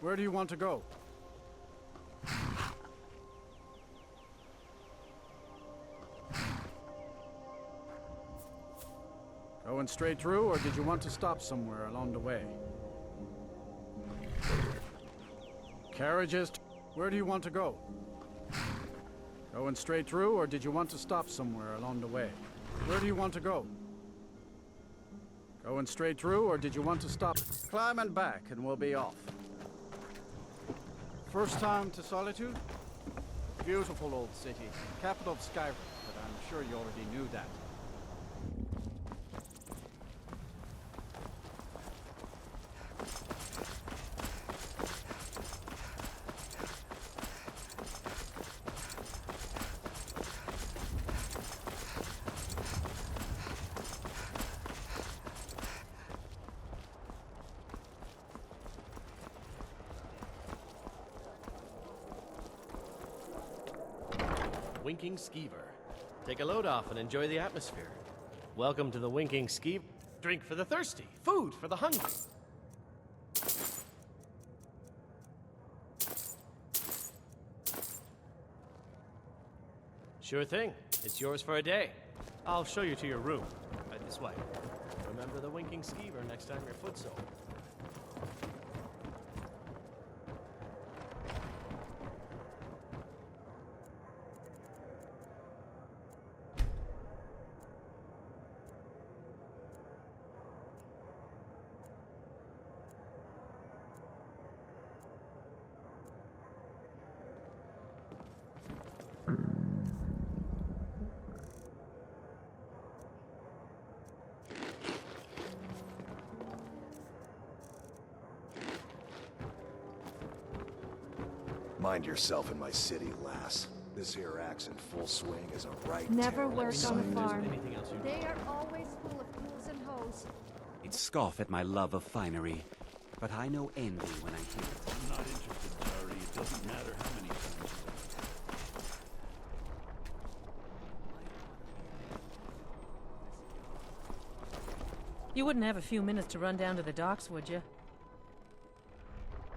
Where do you want to go? Going straight through, or did you want to stop somewhere along the way? Carriages. Where do you want to go? Going straight through, or did you want to stop somewhere along the way? Where do you want to go? Going straight through, or did you want to stop? Climbing back, and we'll be off. First time to Solitude? Beautiful old city, capital of Skyrim, but I'm sure you already knew that. Winking Skeever. Take a load off and enjoy the atmosphere. Welcome to the Winking Skeever. Drink for the thirsty, food for the hungry. Sure thing. It's yours for a day. I'll show you to your room. Right this way. Remember the Winking Skeever next time you're footsore. Mind yourself in my city, lass. This here axe in full swing is a right Never terrible worked on a sight. farm. Anything else you They are always full of tools and hoes. He'd scoff at my love of finery, but I know envy when I hear it. I'm not interested, Jari. It doesn't matter how many times You wouldn't have a few minutes to run down to the docks, would you?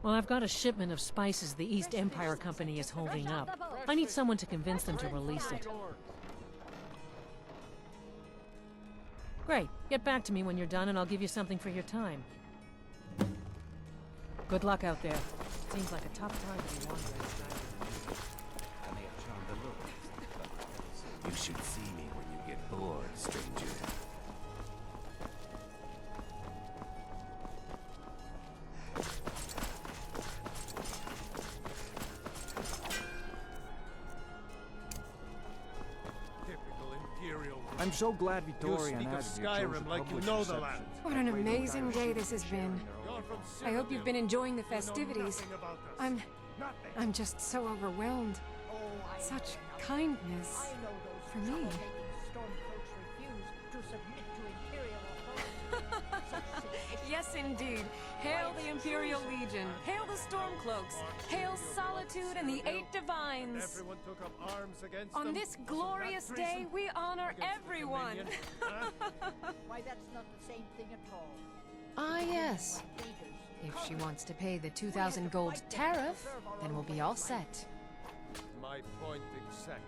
Well, I've got a shipment of spices the East Empire Company is holding up. I need someone to convince them to release it. Great. Get back to me when you're done and I'll give you something for your time. Good luck out there. Seems like a tough time to be wandering. I may have charmed the look. You should see me when you get bored, stranger. I'm so glad You Victoria speak and of Skyrim like you know the land. What an amazing day this has been. I hope you've been enjoying the festivities. I'm just so overwhelmed. Such kindness. For me. Yes, indeed. Hail the Imperial Legion. Hail the Stormcloaks. Hail Solitude and the Eight Divines. Everyone took up arms against On them. this For glorious that day, reason, we honor against the everyone. Dominion. Huh? Why, that's not the same thing at all. Ah, yes. If she wants to pay the 2,000 gold tariff, then we'll be all set. My point exact.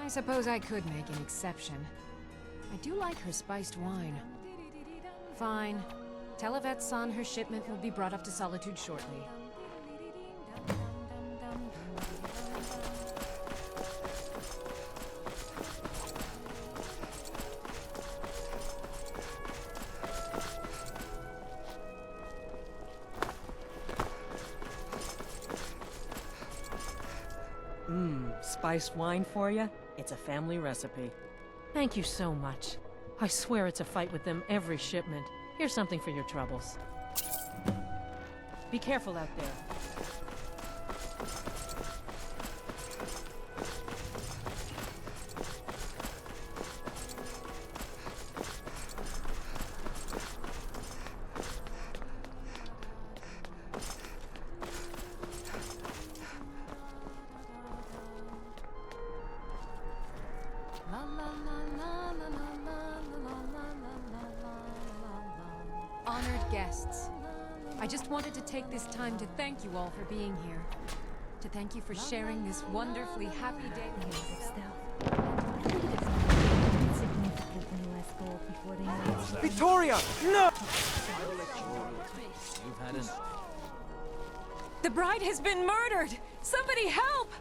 I suppose I could make an exception. I do like her spiced wine. Fine. Tell Yvette's son her shipment will be brought up to Solitude shortly. Spiced wine for you? It's a family recipe. Thank you so much. I swear it's a fight with them every shipment. Here's something for your troubles. Be careful out there. La guests. I just wanted to take this time to thank you all for being here. To thank you for sharing this wonderfully happy day with yourself. Victoria! No! You've had enough. The bride has been murdered! Somebody help!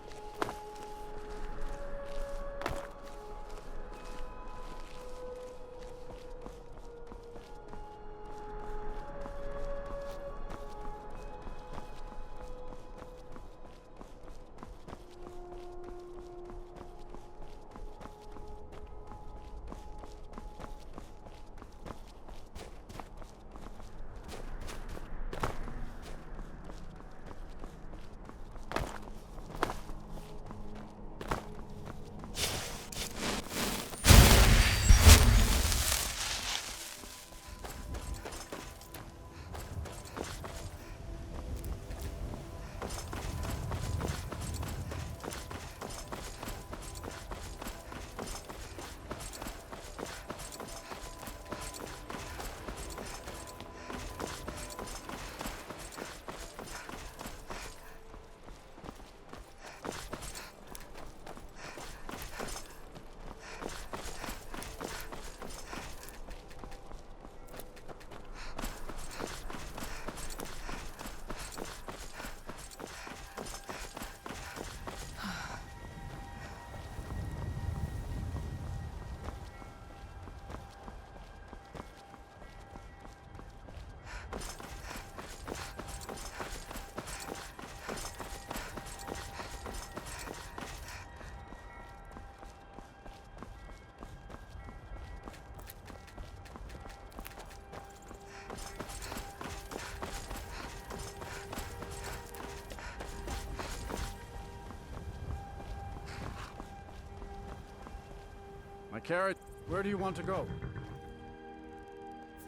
My carrot, where do you want to go?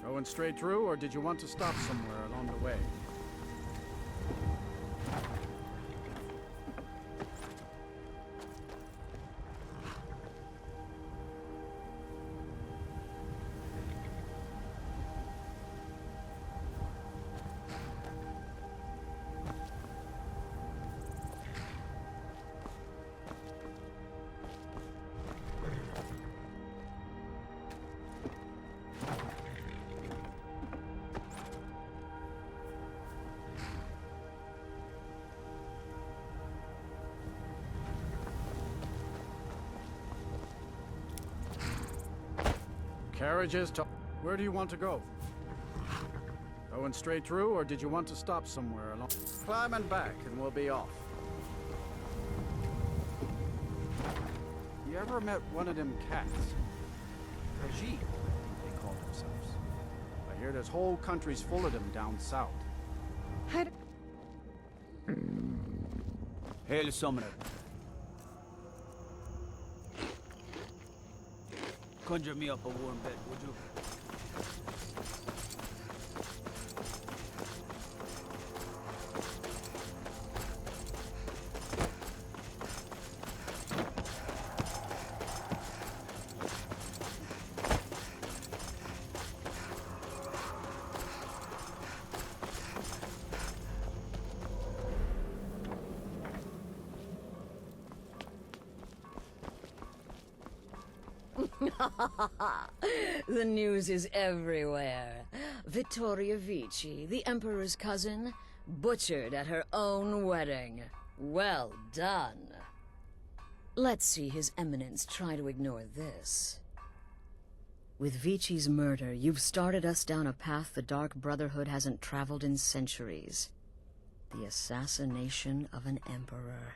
Going straight through, or did you want to stop somewhere along the way? Carriages to... Where do you want to go? Going straight through, or did you want to stop somewhere along... Climb and back, and we'll be off. You ever met one of them cats? Khajiit, they call themselves. I hear there's whole countries full of them down south. Hail Summoner. Conjure me up a warm bed, would you? The news is everywhere. Vittoria Vici, the Emperor's cousin, butchered at her own wedding. Well done. Let's see His Eminence try to ignore this. With Vici's murder, you've started us down a path the Dark Brotherhood hasn't traveled in centuries. The assassination of an emperor.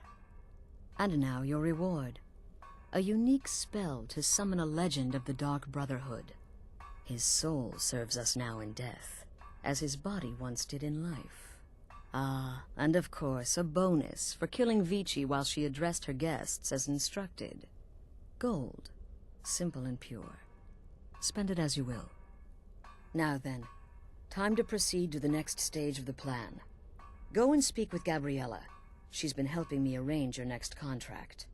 And now your reward. A unique spell to summon a legend of the Dark Brotherhood. His soul serves us now in death, as his body once did in life. Ah, and of course, a bonus for killing Vici while she addressed her guests as instructed. Gold. Simple and pure. Spend it as you will. Now then, time to proceed to the next stage of the plan. Go and speak with Gabriella. She's been helping me arrange your next contract.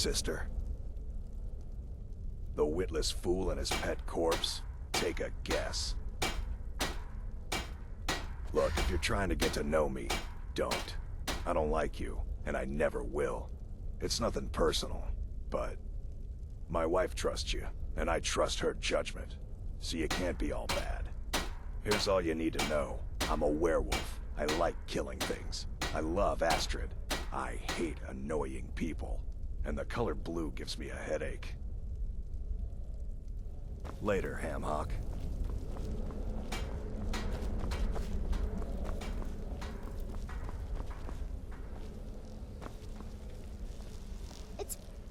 sister? The witless fool and his pet corpse? Take a guess. Look, if you're trying to get to know me, don't. I don't like you, and I never will. It's nothing personal, but my wife trusts you, and I trust her judgment, so you can't be all bad. Here's all you need to know. I'm a werewolf. I like killing things. I love Astrid. I hate annoying people, and the color blue gives me a headache. Later, Hamhock.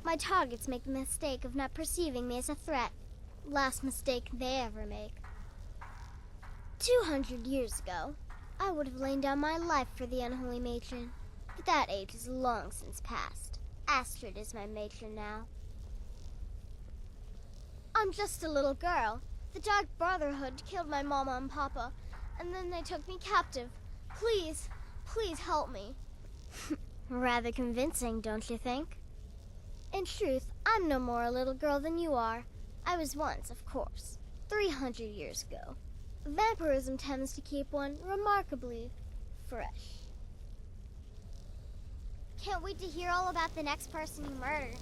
My targets make the mistake of not perceiving me as a threat. Last mistake they ever make. 200 years ago, I would have lain down my life for the unholy matron. But that age is long since past. Astrid is my matron now. I'm just a little girl. The Dark Brotherhood killed my mama and papa, and then they took me captive. Please, please help me. Rather convincing, don't you think? In truth, I'm no more a little girl than you are. I was once, of course, 300 years ago. Vampirism tends to keep one remarkably fresh. Can't wait to hear all about the next person you murder.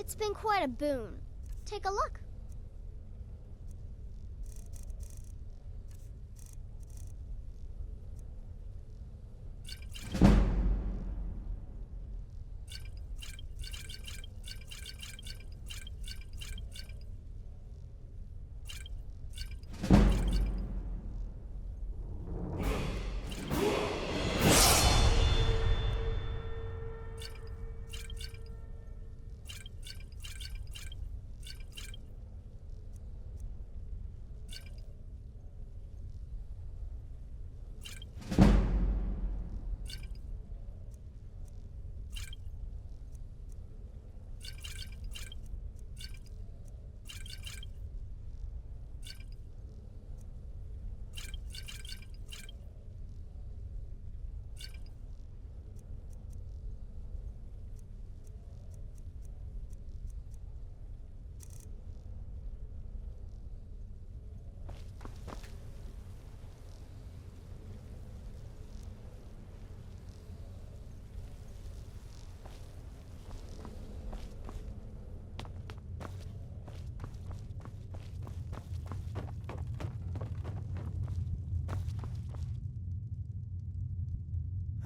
It's been quite a boon. Take a look.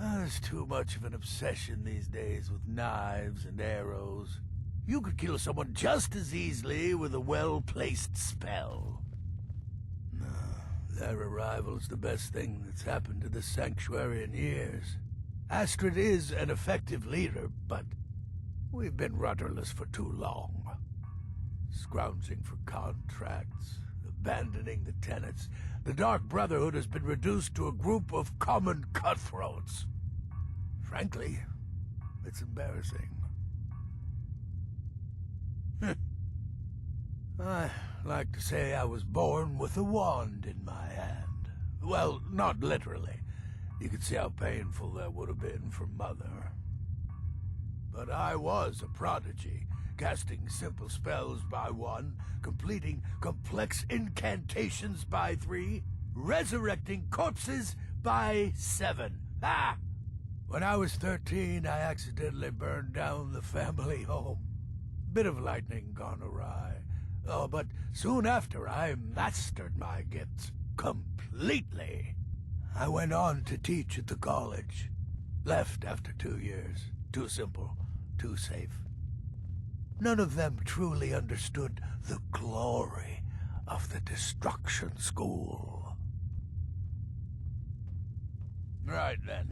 There's too much of an obsession these days with knives and arrows. You could kill someone just as easily with a well-placed spell. No, their arrival is the best thing that's happened to the Sanctuary in years. Astrid is an effective leader, but we've been rudderless for too long. Scrounging for contracts, abandoning the tenants, the Dark Brotherhood has been reduced to a group of common cutthroats. Frankly, it's embarrassing. I like to say I was born with a wand in my hand. Well, not literally. You could see how painful that would have been for Mother. But I was a prodigy, casting simple spells by 1, completing complex incantations by 3, resurrecting corpses by 7. Ah! When I was 13, I accidentally burned down the family home. Bit of lightning gone awry. Oh, but soon after, I mastered my gifts completely. I went on to teach at the college. Left after 2 years. Too simple, too safe. None of them truly understood the glory of the Destruction School. Right then.